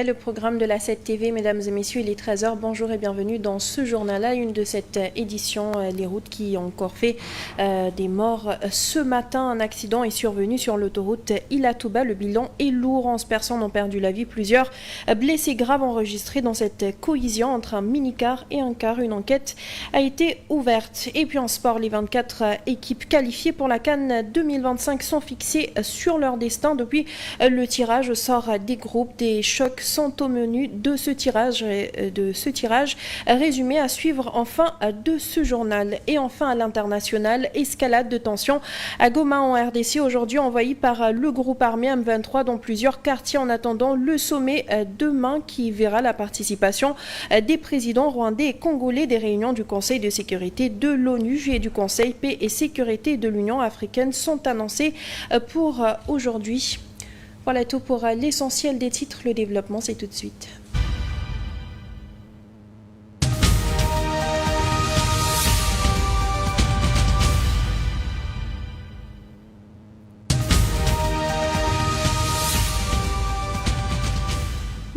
Le programme de la 7 TV, mesdames et messieurs, il est 13h. Bonjour et bienvenue dans ce journal. À une de cette édition, les routes qui ont encore fait des morts. Ce matin, un accident est survenu sur l'autoroute Ila-Touba. Le bilan est lourd. 11 personnes ont perdu la vie. Plusieurs blessés graves enregistrés dans cette collision entre un minicar et un car. Une enquête a été ouverte. Et puis en sport, les 24 équipes qualifiées pour la CAN 2025 sont fixées sur leur destin depuis le tirage au sort des groupes. Des chocs sont au menu de ce tirage résumé à suivre en fin de ce journal. Et enfin à l'international, escalade de tension à Goma en RDC, aujourd'hui envahi par le groupe armé M23 dans plusieurs quartiers en attendant le sommet demain qui verra la participation des présidents rwandais et congolais. Des réunions du Conseil de sécurité de l'ONU et du Conseil paix et sécurité de l'Union africaine sont annoncées pour aujourd'hui. Voilà tout pour l'essentiel des titres. Le développement, c'est tout de suite.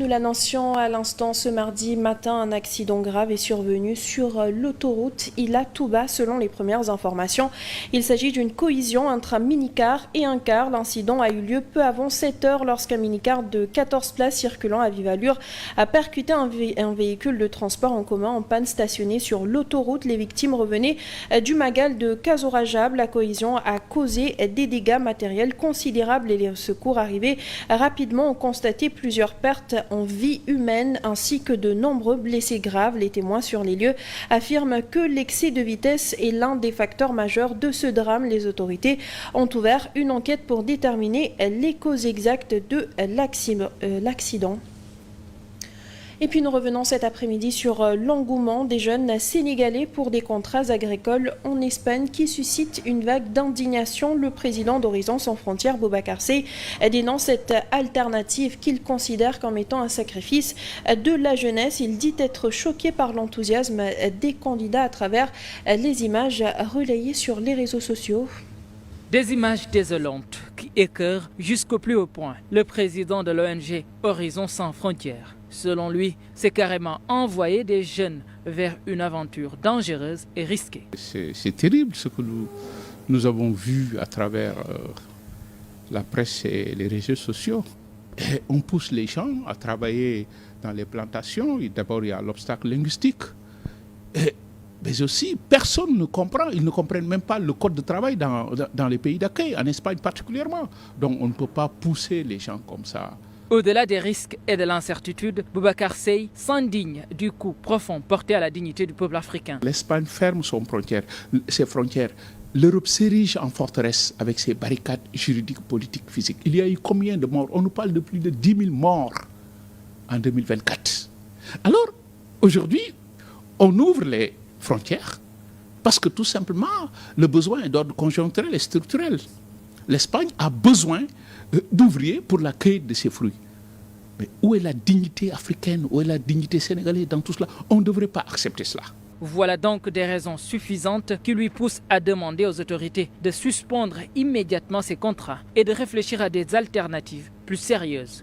Nous l'annoncions à l'instant, ce mardi matin, un accident grave est survenu sur l'autoroute Ila-Touba. Selon les premières informations, il s'agit d'une collision entre un minicar et un car. L'incident a eu lieu peu avant 7 heures lorsqu'un minicar de 14 places circulant à vive allure a percuté un véhicule de transport en commun en panne stationné sur l'autoroute. Les victimes revenaient du Magal de Kazorajab. La collision a causé des dégâts matériels considérables et les secours arrivés rapidement ont constaté plusieurs pertes en vie humaine ainsi que de nombreux blessés graves. Les témoins sur les lieux affirment que l'excès de vitesse est l'un des facteurs majeurs de ce drame. Les autorités ont ouvert une enquête pour déterminer les causes exactes de l'accident. Et puis nous revenons cet après-midi sur l'engouement des jeunes sénégalais pour des contrats agricoles en Espagne qui suscite une vague d'indignation. Le président d'Horizon Sans Frontières, Boubacar Seye, dénonce cette alternative qu'il considère comme étant un sacrifice de la jeunesse. Il dit être choqué par l'enthousiasme des candidats à travers les images relayées sur les réseaux sociaux. Des images désolantes qui écœurent jusqu'au plus haut point le président de l'ONG Horizon Sans Frontières. Selon lui, c'est carrément envoyer des jeunes vers une aventure dangereuse et risquée. C'est terrible ce que nous avons vu à travers la presse et les réseaux sociaux. Et on pousse les gens à travailler dans les plantations. D'abord, il y a l'obstacle linguistique. Mais aussi, personne ne comprend. Ils ne comprennent même pas le code de travail dans les pays d'accueil, en Espagne particulièrement. Donc on ne peut pas pousser les gens comme ça. Au-delà des risques et de l'incertitude, Boubacar Seye s'indigne du coup profond porté à la dignité du peuple africain. L'Espagne ferme ses frontières. L'Europe s'érige en forteresse avec ses barricades juridiques, politiques, physiques. Il y a eu combien de morts? On nous parle de plus de 10 000 morts en 2024. Alors, aujourd'hui, on ouvre les frontières parce que tout simplement, le besoin est d'ordre conjoncturel et structurel. L'Espagne a besoin d'ouvriers pour l'accueil de ses fruits. Mais où est la dignité africaine, où est la dignité sénégalaise dans tout cela? On ne devrait pas accepter cela. Voilà donc des raisons suffisantes qui lui poussent à demander aux autorités de suspendre immédiatement ces contrats et de réfléchir à des alternatives plus sérieuses.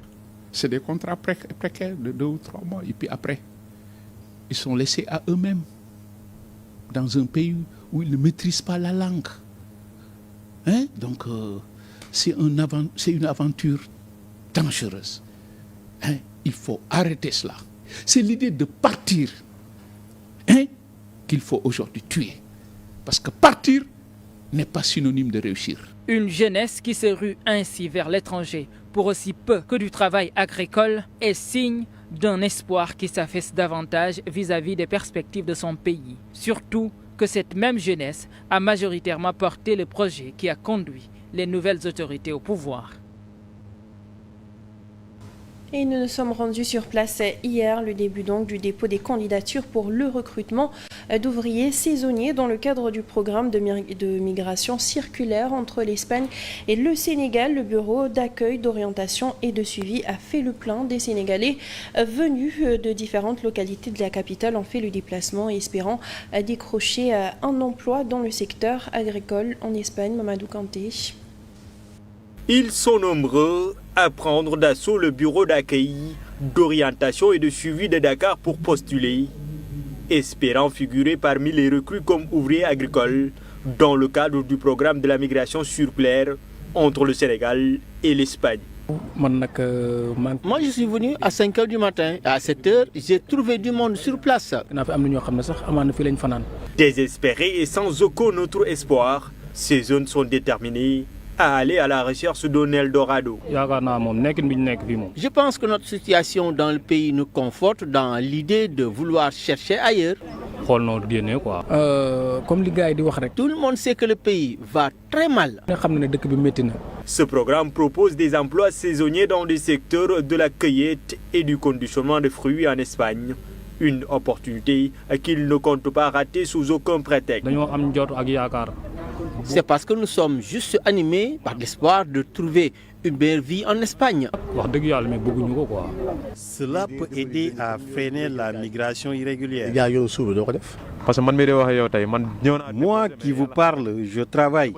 C'est des contrats précaires de 2 ou 3 mois et puis après, ils sont laissés à eux-mêmes dans un pays où ils ne maîtrisent pas la langue. Donc, c'est une aventure dangereuse. Il faut arrêter cela. C'est l'idée de partir qu'il faut aujourd'hui tuer. Parce que partir n'est pas synonyme de réussir. Une jeunesse qui se rue ainsi vers l'étranger pour aussi peu que du travail agricole est signe d'un espoir qui s'affaisse davantage vis-à-vis des perspectives de son pays. Surtout que cette même jeunesse a majoritairement porté le projet qui a conduit les nouvelles autorités au pouvoir. Et nous nous sommes rendus sur place hier, le début donc du dépôt des candidatures pour le recrutement d'ouvriers saisonniers dans le cadre du programme de migration circulaire entre l'Espagne et le Sénégal. Le bureau d'accueil, d'orientation et de suivi a fait le plein. Des Sénégalais venus de différentes localités de la capitale ont fait le déplacement espérant décrocher un emploi dans le secteur agricole en Espagne. Mamadou Kanté. Ils sont nombreux à prendre d'assaut le bureau d'accueil, d'orientation et de suivi de Dakar pour postuler, espérant figurer parmi les recrues comme ouvriers agricoles dans le cadre du programme de la migration sur glaire entre le Sénégal et l'Espagne. Moi, je suis venu à 5 h du matin. À 7 h, j'ai trouvé du monde sur place. Désespérés et sans aucun autre espoir, ces jeunes sont déterminés à aller à la recherche d'un Eldorado. Je pense que notre situation dans le pays nous conforte dans l'idée de vouloir chercher ailleurs. Tout le monde sait que le pays va très mal. Ce programme propose des emplois saisonniers dans les secteurs de la cueillette et du conditionnement de fruits en Espagne. Une opportunité qu'ils ne comptent pas rater sous aucun prétexte. C'est parce que nous sommes juste animés par l'espoir de trouver une belle vie en Espagne. Cela peut aider à freiner la migration irrégulière. Moi qui vous parle, je travaille,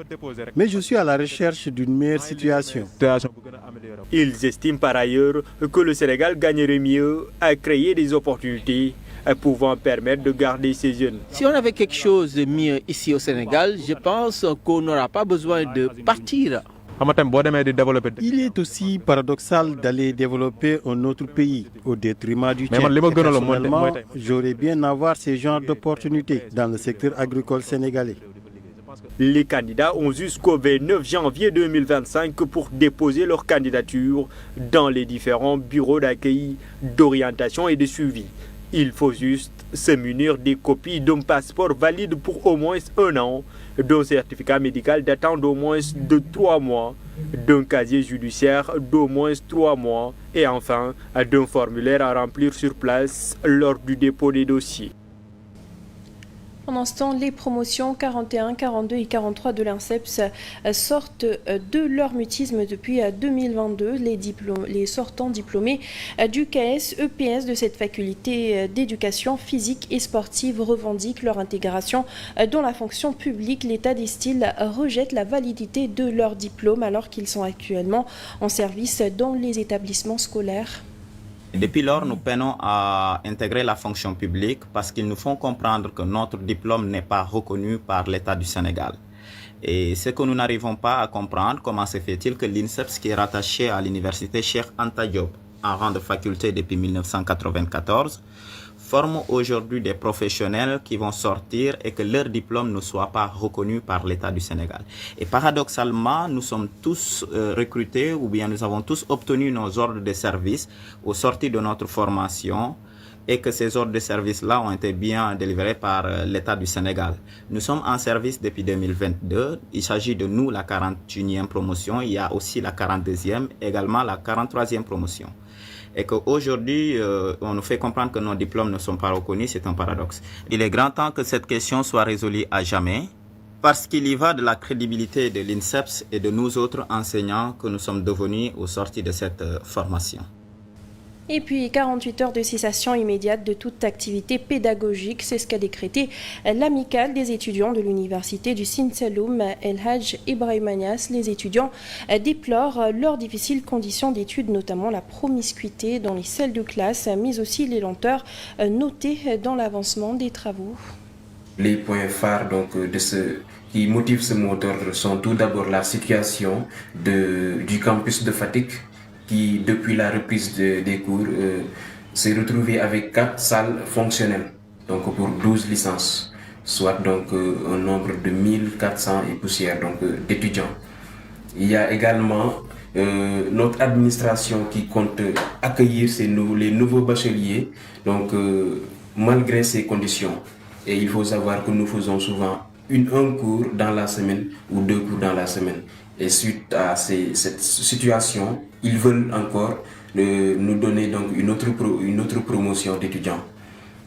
mais je suis à la recherche d'une meilleure situation. Ils estiment par ailleurs que le Sénégal gagnerait mieux à créer des opportunités pouvant permettre de garder ces jeunes. Si on avait quelque chose de mieux ici au Sénégal, je pense qu'on n'aura pas besoin de partir. Il est aussi paradoxal d'aller développer un autre pays au détriment du tien. Personnellement, j'aurais bien avoir ces genres d'opportunités dans le secteur agricole sénégalais. Les candidats ont jusqu'au 29 janvier 2025 pour déposer leur candidature dans les différents bureaux d'accueil, d'orientation et de suivi. Il faut juste se munir des copies d'un passeport valide pour au moins 1 an, d'un certificat médical datant d'au moins de 3 mois, d'un casier judiciaire d'au moins 3 mois et enfin d'un formulaire à remplir sur place lors du dépôt des dossiers. Pendant ce temps, les promotions 41, 42 et 43 de l'INSEPS sortent de leur mutisme depuis 2022. Les sortants diplômés du KS-EPS de cette faculté d'éducation physique et sportive revendiquent leur intégration dans la fonction publique. L'État des styles rejette la validité de leur diplôme alors qu'ils sont actuellement en service dans les établissements scolaires. Depuis lors, nous peinons à intégrer la fonction publique parce qu'ils nous font comprendre que notre diplôme n'est pas reconnu par l'État du Sénégal. Et ce que nous n'arrivons pas à comprendre, comment se fait-il que l'INSEPS, qui est rattaché à l'université Cheikh Anta Diop, en rang de faculté depuis 1994, forme aujourd'hui des professionnels qui vont sortir et que leur diplôme ne soit pas reconnu par l'État du Sénégal. Et paradoxalement, nous sommes tous recrutés ou bien nous avons tous obtenu nos ordres de service au sortir de notre formation et que ces ordres de service-là ont été bien délivrés par l'État du Sénégal. Nous sommes en service depuis 2022. Il s'agit de nous, la 41e promotion. Il y a aussi la 42e, également la 43e promotion. Et qu'aujourd'hui, on nous fait comprendre que nos diplômes ne sont pas reconnus, c'est un paradoxe. Il est grand temps que cette question soit résolue à jamais, parce qu'il y va de la crédibilité de l'INSEPS et de nous autres enseignants que nous sommes devenus au sortir de cette formation. Et puis 48 heures de cessation immédiate de toute activité pédagogique, c'est ce qu'a décrété l'amicale des étudiants de l'université du Sine Saloum El Hadj Ibrahima Niasse. Les étudiants déplorent leurs difficiles conditions d'études, notamment la promiscuité dans les salles de classe, mais aussi les lenteurs notées dans l'avancement des travaux. Les points phares qui motivent ce mot d'ordre sont tout d'abord la situation du campus de Fatick, qui, depuis la reprise des cours, s'est retrouvé avec 4 salles fonctionnelles, donc pour 12 licences, soit donc un nombre de 1400 et poussières d'étudiants. Il y a également notre administration qui compte accueillir les nouveaux bacheliers, malgré ces conditions. Et il faut savoir que nous faisons souvent un cours dans la semaine ou 2 cours dans la semaine. Et suite à cette situation, ils veulent encore nous donner donc une autre promotion d'étudiants.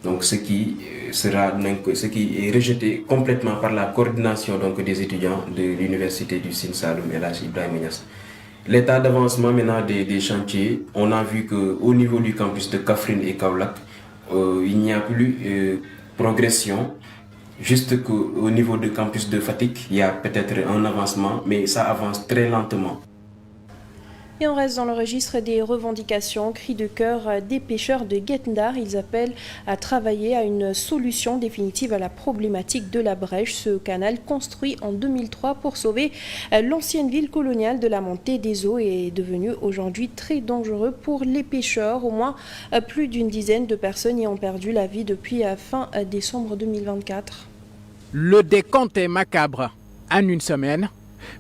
Donc ce qui est rejeté complètement par la coordination des étudiants de l'université du Sine Saloum El Hadj Ibrahima Niasse. L'état d'avancement maintenant des chantiers, on a vu qu'au niveau du campus de Kaffrine et Kaolack, il n'y a plus progression. Juste qu'au niveau du campus de Fatick, il y a peut-être un avancement, mais ça avance très lentement. Et on reste dans le registre des revendications, cris de cœur des pêcheurs de Guet-Ndar. Ils appellent à travailler à une solution définitive à la problématique de la brèche. Ce canal construit en 2003 pour sauver l'ancienne ville coloniale de la montée des eaux est devenu aujourd'hui très dangereux pour les pêcheurs. Au moins plus d'une dizaine de personnes y ont perdu la vie depuis fin décembre 2024. Le décompte est macabre. En une semaine,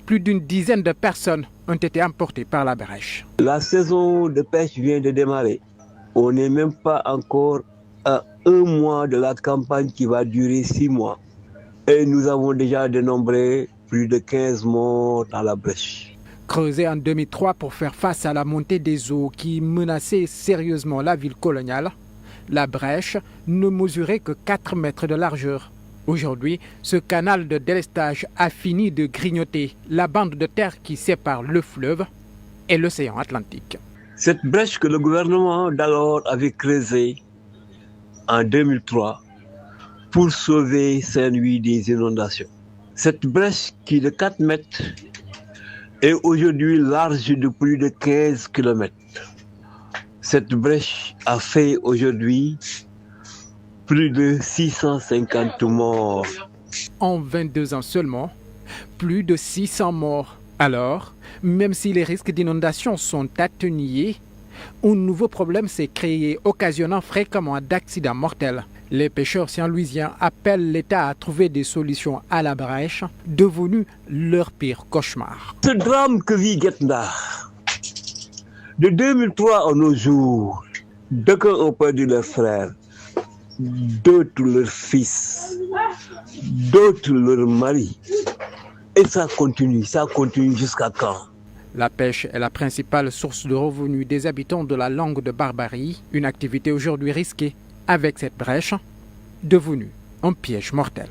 plus d'une dizaine de personnes ont été emportées par la brèche. La saison de pêche vient de démarrer. On n'est même pas encore à 1 mois de la campagne qui va durer 6 mois. Et nous avons déjà dénombré plus de 15 morts dans la brèche. Creusée en 2003 pour faire face à la montée des eaux qui menaçait sérieusement la ville coloniale, la brèche ne mesurait que 4 mètres de largeur. Aujourd'hui, ce canal de délestage a fini de grignoter la bande de terre qui sépare le fleuve et l'océan Atlantique. Cette brèche que le gouvernement d'alors avait creusée en 2003 pour sauver Saint-Louis des inondations. Cette brèche qui est de 4 mètres est aujourd'hui large de plus de 15 km. Cette brèche a fait aujourd'hui plus de 650 morts. En 22 ans seulement, plus de 600 morts. Alors, même si les risques d'inondation sont atténués, un nouveau problème s'est créé, occasionnant fréquemment d'accidents mortels. Les pêcheurs saint-louisiens appellent l'État à trouver des solutions à la brèche, devenue leur pire cauchemar. Ce drame que vit Guet-Ndar, de 2003 à nos jours, d'aucuns ont perdu leurs frères, d'autres leurs fils, d'autres leurs maris. Et ça continue jusqu'à quand? La pêche est la principale source de revenus des habitants de la Langue de Barbarie, une activité aujourd'hui risquée avec cette brèche devenue un piège mortel.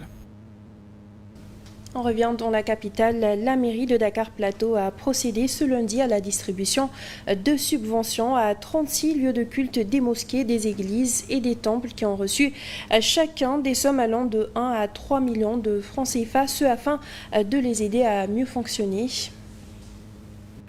On revient dans la capitale. La mairie de Dakar-Plateau a procédé ce lundi à la distribution de subventions à 36 lieux de culte, des mosquées, des églises et des temples qui ont reçu chacun des sommes allant de 1 à 3 millions de francs CFA, ce afin de les aider à mieux fonctionner.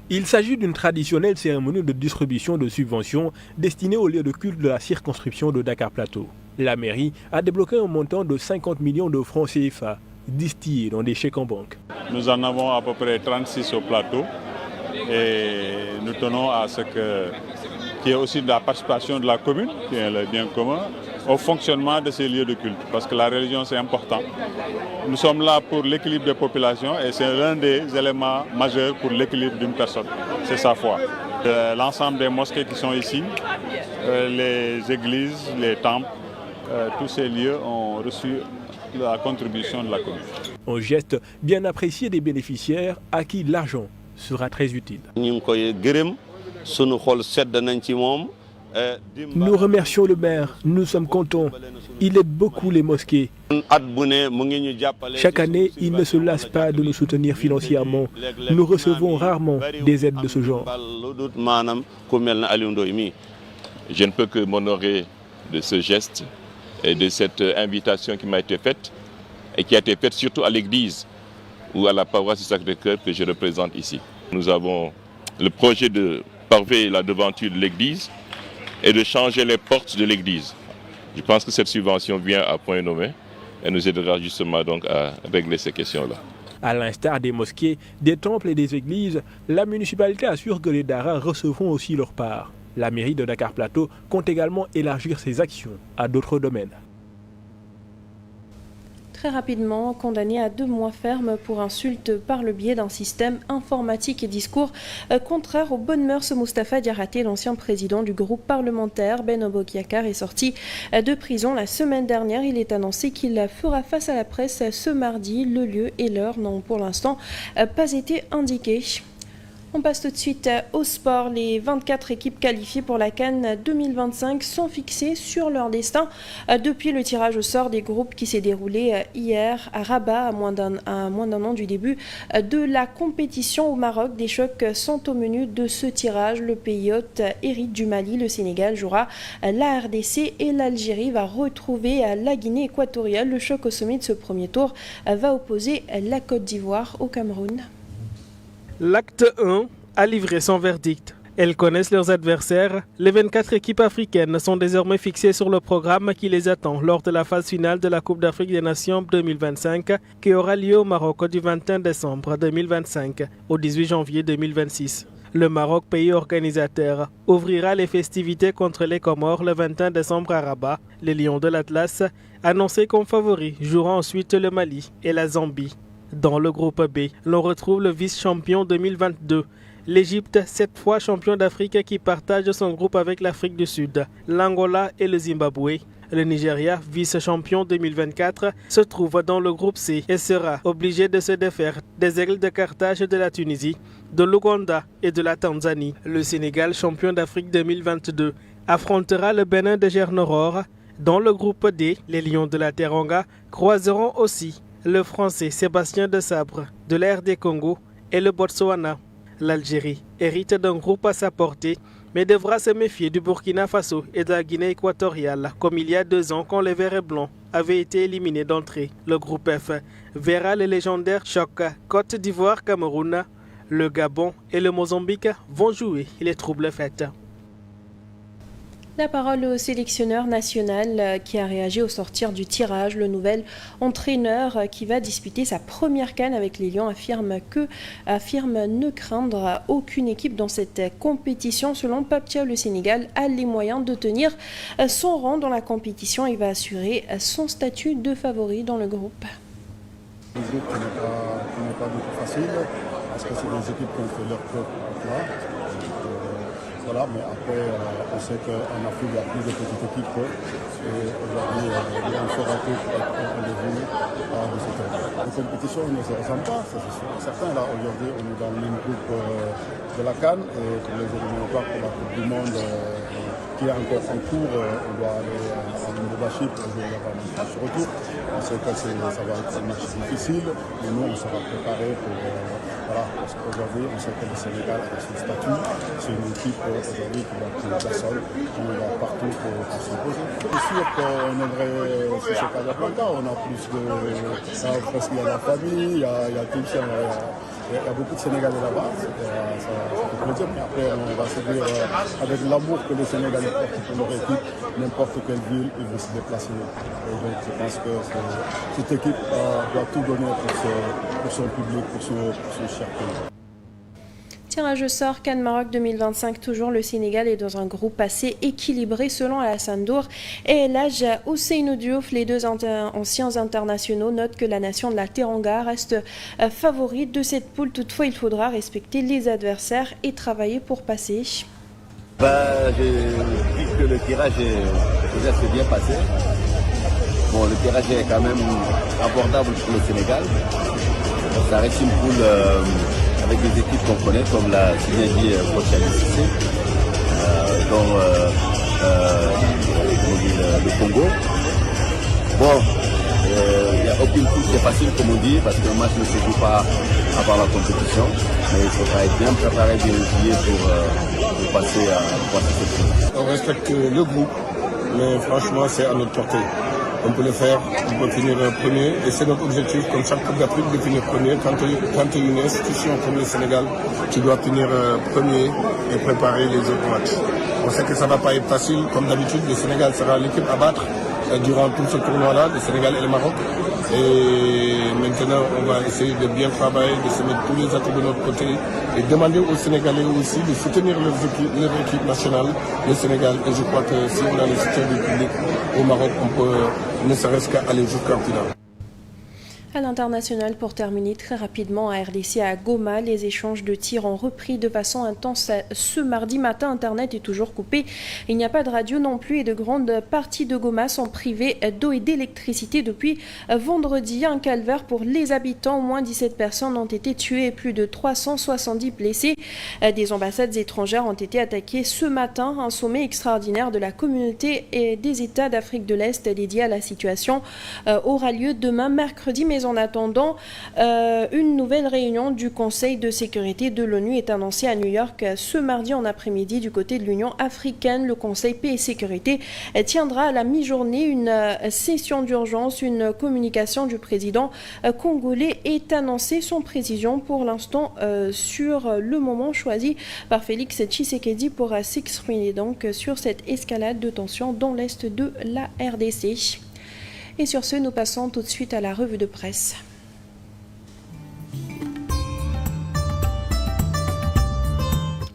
Il s'agit d'une traditionnelle cérémonie de distribution de subventions destinée aux lieux de culte de la circonscription de Dakar-Plateau. La mairie a débloqué un montant de 50 millions de francs CFA, distillés dans des chèques en banque. Nous en avons à peu près 36 au plateau et nous tenons à ce qu'il y ait aussi de la participation de la commune, qui est le bien commun, au fonctionnement de ces lieux de culte, parce que la religion c'est important. Nous sommes là pour l'équilibre des populations et c'est l'un des éléments majeurs pour l'équilibre d'une personne, c'est sa foi. L'ensemble des mosquées qui sont ici, les églises, les temples, tous ces lieux ont reçu la contribution de la commune. Un geste bien apprécié des bénéficiaires à qui l'argent sera très utile. Nous remercions le maire, nous sommes contents. Il aide beaucoup les mosquées. Chaque année, il ne se lasse pas de nous soutenir financièrement. Nous recevons rarement des aides de ce genre. Je ne peux que m'honorer de ce geste et de cette invitation qui m'a été faite et qui a été faite surtout à l'église ou à la paroisse du Sacré-Cœur que je représente ici. Nous avons le projet de paver la devanture de l'église et de changer les portes de l'église. Je pense que cette subvention vient à point nommé et nous aidera justement donc à régler ces questions-là. À l'instar des mosquées, des temples et des églises, la municipalité assure que les daras recevront aussi leur part. La mairie de Dakar-Plateau compte également élargir ses actions à d'autres domaines. Très rapidement, condamné à 2 mois ferme pour insulte par le biais d'un système informatique et discours contraire aux bonnes mœurs, Moustapha Diarraté, l'ancien président du groupe parlementaire Benno Bokk Yakaar, est sorti de prison la semaine dernière. Il est annoncé qu'il fera face à la presse ce mardi. Le lieu et l'heure n'ont pour l'instant pas été indiqués. On passe tout de suite au sport. Les 24 équipes qualifiées pour la CAN 2025 sont fixées sur leur destin depuis le tirage au sort des groupes qui s'est déroulé hier à Rabat, à moins d'un an du début de la compétition au Maroc. Des chocs sont au menu de ce tirage. Le pays hôte hérite du Mali, le Sénégal jouera la RDC et l'Algérie va retrouver la Guinée équatoriale. Le choc au sommet de ce premier tour va opposer la Côte d'Ivoire au Cameroun. L'acte 1 a livré son verdict. Elles connaissent leurs adversaires. Les 24 équipes africaines sont désormais fixées sur le programme qui les attend lors de la phase finale de la Coupe d'Afrique des Nations 2025 qui aura lieu au Maroc du 21 décembre 2025 au 18 janvier 2026. Le Maroc, pays organisateur, ouvrira les festivités contre les Comores le 21 décembre à Rabat. Les Lions de l'Atlas, annoncés comme favoris, joueront ensuite le Mali et la Zambie. Dans le groupe B, l'on retrouve le vice-champion 2022, l'Égypte, 7 fois champion d'Afrique qui partage son groupe avec l'Afrique du Sud, l'Angola et le Zimbabwe. Le Nigeria, vice-champion 2024, se trouve dans le groupe C et sera obligé de se défaire des Aigles de Carthage de la Tunisie, de l'Ouganda et de la Tanzanie. Le Sénégal, champion d'Afrique 2022, affrontera le Bénin de Gernoror. Dans le groupe D, les Lions de la Teranga croiseront aussi le Français Sébastien Desabre de l'Air des Congo et le Botswana. L'Algérie hérite d'un groupe à sa portée, mais devra se méfier du Burkina Faso et de la Guinée équatoriale, comme il y a 2 ans quand les Verts et Blancs avaient été éliminés d'entrée. Le groupe F verra les légendaires chocs Côte d'Ivoire-Cameroun. Le Gabon et le Mozambique vont jouer les troubles fêtes. La parole au sélectionneur national qui a réagi au sortir du tirage. Le nouvel entraîneur qui va disputer sa première CAN avec les Lions affirme ne craindre aucune équipe dans cette compétition. Selon Pape Thiaw, le Sénégal a les moyens de tenir son rang dans la compétition et va assurer son statut de favori dans le groupe. Le groupe qui n'est pas du tout facile parce que c'est des équipes qui ont fait leur preuve là. Voilà, mais après, on sait qu'en Afrique, il y a plus de petites équipes. Et aujourd'hui, on fera tout pour être au rendez-vous de cette année. Les compétitions ne se ressemblent pas, ça c'est sûr. Certains, là, aujourd'hui, on est dans le même groupe de la CAN. Et comme les éliminatoires pour la Coupe du Monde qui est encore en cours, on doit aller en Indonésie pour jouer la match retour. On sait que ça va être un match difficile, mais nous, on sera préparés pour... Voilà, parce qu'aujourd'hui, on sait que le Sénégal a son statut. C'est une équipe aujourd'hui qui va prendre personne, qui va partout pour s'imposer. C'est sûr qu'on aimerait, si c'est Casablanca, on a plus de... parce qu'il y a la famille, il y a tout ça. Il y a beaucoup de Sénégalais là-bas, ça fait plaisir, mais après on va se dire avec l'amour que les Sénégalais portent pour leur équipe, n'importe quelle ville, ils vont se déplacer. Et donc je pense que cette équipe doit tout donner pour son public, pour son cher pays. Tirage au sort, CAN Maroc 2025, toujours le Sénégal est dans un groupe assez équilibré selon Alassane Dour et l'âge Ousseynou Diouf. Les 2 anciens internationaux notent que la nation de la Teranga reste favorite de cette poule. Toutefois, il faudra respecter les adversaires et travailler pour passer. Je trouve que le tirage s'est bien passé. Bon, le tirage est quand même abordable pour le Sénégal. Ça reste une poule... avec des équipes qu'on connaît, comme l'a si bien dit Pochali-Cissé, dont le Congo. Bon, il n'y a aucune poule qui est facile, comme on dit, parce que le match ne se joue pas avant la compétition. Mais il faudra être bien préparé, bien outillé pour passer cette chose. On respecte le groupe, mais franchement, c'est à notre portée. On peut le faire, on peut finir premier et c'est notre objectif, comme chaque Coupe d'Afrique, de finir premier. Quand tu es une institution comme le Sénégal, tu dois finir premier et préparer les autres matchs. On sait que ça ne va pas être facile, comme d'habitude, le Sénégal sera l'équipe à battre durant tout ce tournoi-là, le Sénégal et le Maroc. Et maintenant, on va essayer de bien travailler, de se mettre tous les atouts de notre côté et demander aux Sénégalais aussi de soutenir leur équipe nationale, le Sénégal. Et je crois que si on a le soutien du public au Maroc, on peut ne serait-ce qu'aller jusqu'en finale. À l'international, pour terminer très rapidement à RDC à Goma, les échanges de tirs ont repris de façon intense ce mardi matin. Internet est toujours coupé. Il n'y a pas de radio non plus et de grandes parties de Goma sont privées d'eau et d'électricité depuis vendredi. Un calvaire pour les habitants. Au moins 17 personnes ont été tuées et plus de 370 blessés. Des ambassades étrangères ont été attaquées ce matin. Un sommet extraordinaire de la communauté et des États d'Afrique de l'Est dédié à la situation aura lieu demain mercredi. Mais mais en attendant, une nouvelle réunion du Conseil de sécurité de l'ONU est annoncée à New York ce mardi en après-midi du côté de l'Union africaine. Le Conseil paix et sécurité tiendra à la mi-journée une session d'urgence. Une communication du président congolais est annoncée sans précision pour l'instant sur le moment choisi par Félix Tshisekedi pour s'exprimer donc sur cette escalade de tensions dans l'est de la RDC. Et sur ce, nous passons tout de suite à la revue de presse.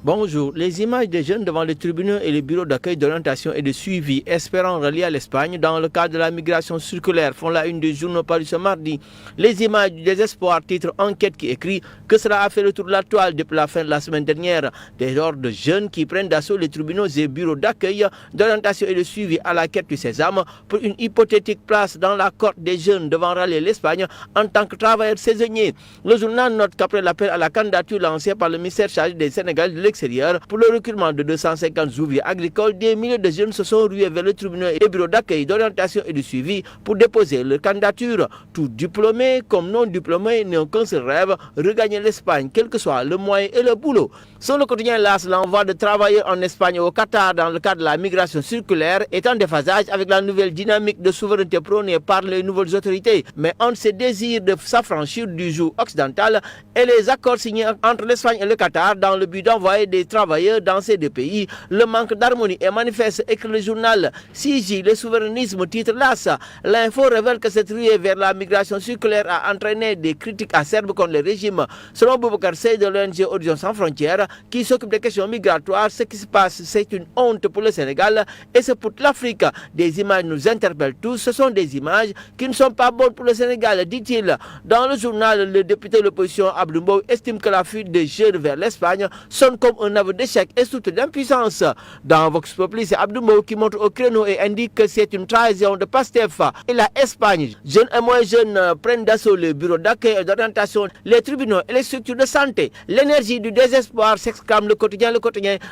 Bonjour. Les images des jeunes devant les tribunaux et les bureaux d'accueil, d'orientation et de suivi espérant relier à l'Espagne dans le cadre de la migration circulaire font la une des journaux parus ce mardi. Les images du désespoir, titre Enquête qui écrit que cela a fait le tour de la toile depuis la fin de la semaine dernière. Des hordes de jeunes qui prennent d'assaut les tribunaux et bureaux d'accueil, d'orientation et de suivi à la quête du sésame pour une hypothétique place dans la cohorte des jeunes devant rallier l'Espagne en tant que travailleurs saisonniers. Le journal note qu'après l'appel à la candidature lancé par le ministère chargé des Sénégal de l'extérieur pour le recrutement de 250 ouvriers agricoles, des milliers de jeunes se sont rués vers le tribunal et bureaux d'accueil, d'orientation et de suivi pour déposer leur candidature. Tout diplômé comme non diplômé n'ont qu'un seul rêve, regagner l'Espagne, quel que soit le moyen et le boulot. Sur le quotidien LAS, l'envoi de travailleurs en Espagne et au Qatar dans le cadre de la migration circulaire est en déphasage avec la nouvelle dynamique de souveraineté prônée par les nouvelles autorités. Mais entre ces désirs de s'affranchir du joug occidental et les accords signés entre l'Espagne et le Qatar dans le but d'envoyer des travailleurs dans ces deux pays, le manque d'harmonie est manifeste, écrit le journal. CIJ, le souverainisme, titre LAS. L'info révèle que cette ruée vers la migration circulaire a entraîné des critiques acerbes contre le régime. Selon Boubacar Sey de l'ONG Horizon Sans Frontières, qui s'occupe des questions migratoires, ce qui se passe, c'est une honte pour le Sénégal et c'est pour l'Afrique. Des images nous interpellent tous. Ce sont des images qui ne sont pas bonnes pour le Sénégal, dit-il. Dans le journal, le député de l'opposition Abdou Mbow estime que la fuite des jeunes vers l'Espagne sonne comme un aveu d'échec et surtout d'impuissance. Dans Vox Populi, c'est Abdou Mbow qui monte au créneau et indique que c'est une trahison de Pastef et la Espagne. Jeunes et moins jeunes prennent d'assaut les bureaux d'accueil et d'orientation, les tribunaux et les structures de santé. L'énergie du désespoir s'exclame le quotidien.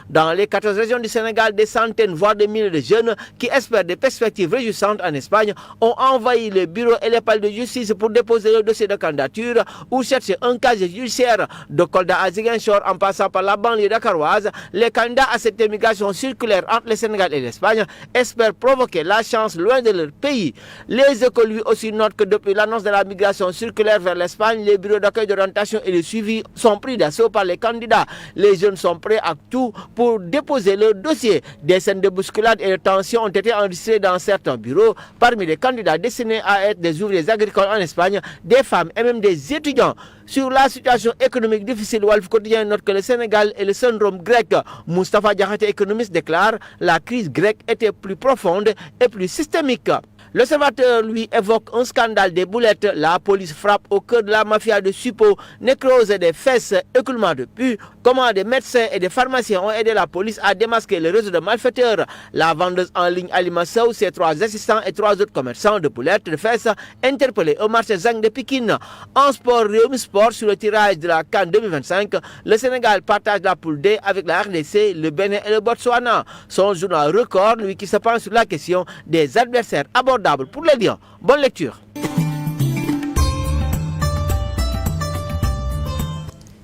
Dans les 14 régions du Sénégal, des centaines voire des milliers de jeunes qui espèrent des perspectives réjouissantes en Espagne ont envahi les bureaux et les palais de justice pour déposer leur dossier de candidature ou chercher un casier judiciaire. De Kolda à Ziguinchor en passant par la banlieue dakaroise, les candidats à cette immigration circulaire entre le Sénégal et l'Espagne espèrent provoquer la chance loin de leur pays. Les Échos lui aussi notent que depuis l'annonce de la migration circulaire vers l'Espagne, les bureaux d'accueil, d'orientation et de suivi sont pris d'assaut par les candidats. Les jeunes sont prêts à tout pour déposer leur dossier. Des scènes de bousculade et de tension ont été enregistrées dans certains bureaux. Parmi les candidats destinés à être des ouvriers agricoles en Espagne, des femmes et même des étudiants. Sur la situation économique difficile, Walf Quotidien note que le Sénégal est le syndrome grec. Moustapha Diakhaté, économiste, déclare la crise grecque était plus profonde et plus systémique. L'Observateur, lui, évoque un scandale des boulettes. La police frappe au cœur de la mafia de suppos, nécrose des fesses, écoulement de pus. Comment des médecins et des pharmaciens ont aidé la police à démasquer le réseau de malfaiteurs. La vendeuse en ligne Alima Sow, ses 3 assistants et 3 autres commerçants de boulettes de fesses interpellés au marché Zang de Pékin. En sport, Réumi Sport, sur le tirage de la CAN 2025, le Sénégal partage la poule D avec la RDC, le Bénin et le Botswana. Son journal Record, lui, qui se penche sur la question des adversaires abordables pour les Lions. Bonne lecture.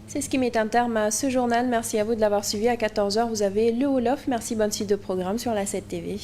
C'est ce qui met un terme à ce journal. Merci à vous de l'avoir suivi. À 14h, vous avez le Wolof. Merci, bonne suite de programme sur la 7 TV.